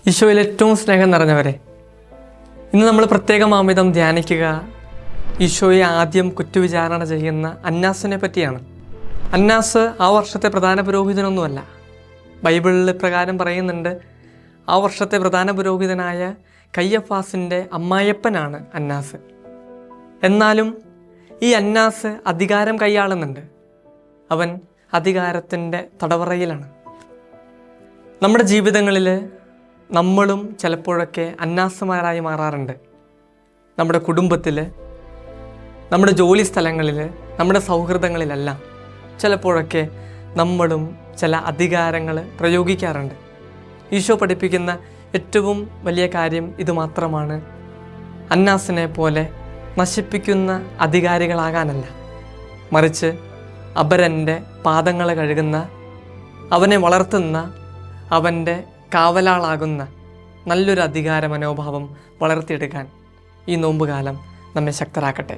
ഈശോയിൽ ഏറ്റവും സ്നേഹം നിറഞ്ഞവരെ, ഇന്ന് നമ്മൾ പ്രത്യേകമാമിതം ധ്യാനിക്കുക ഈശോയെ ആദ്യം കുറ്റവിചാരണ ചെയ്യുന്ന അന്നാസിനെ പറ്റിയാണ്. അന്നാസ് ആ വർഷത്തെ പ്രധാന പുരോഹിതനൊന്നുമല്ല. ബൈബിളിൽ പ്രകാരം പറയുന്നുണ്ട്, ആ വർഷത്തെ പ്രധാന പുരോഹിതനായ കയ്യഫാസിൻ്റെ അമ്മായപ്പനാണ് അന്നാസ്. എന്നാലും ഈ അന്നാസ് അധികാരം കൈയാളുന്നുണ്ട്. അവൻ അധികാരത്തിൻ്റെ തടവറയിലാണ്. നമ്മുടെ ജീവിതങ്ങളിൽ നമ്മളും ചിലപ്പോഴൊക്കെ അന്നാസമാരായി മാറാറുണ്ട്. നമ്മുടെ കുടുംബത്തിൽ, നമ്മുടെ ജോലി സ്ഥലങ്ങളിൽ, നമ്മുടെ സൗഹൃദങ്ങളിലെല്ലാം ചിലപ്പോഴൊക്കെ നമ്മളും ചില അധികാരങ്ങൾ പ്രയോഗിക്കാറുണ്ട്. ഈശോ പഠിപ്പിക്കുന്ന ഏറ്റവും വലിയ കാര്യം ഇതുമാത്രമാണ്. അന്നാസിനെ പോലെ നശിപ്പിക്കുന്ന അധികാരികളാകാനല്ല, മറിച്ച് അപരൻ്റെ പാദങ്ങൾ കഴുകുന്ന, അവനെ വളർത്തുന്ന, അവൻ്റെ കാവലാളാകുന്ന നല്ലൊരു അധികാര മനോഭാവം വളർത്തിയെടുക്കാൻ ഈ നോമ്പുകാലം നമ്മെ ശക്തരാക്കട്ടെ.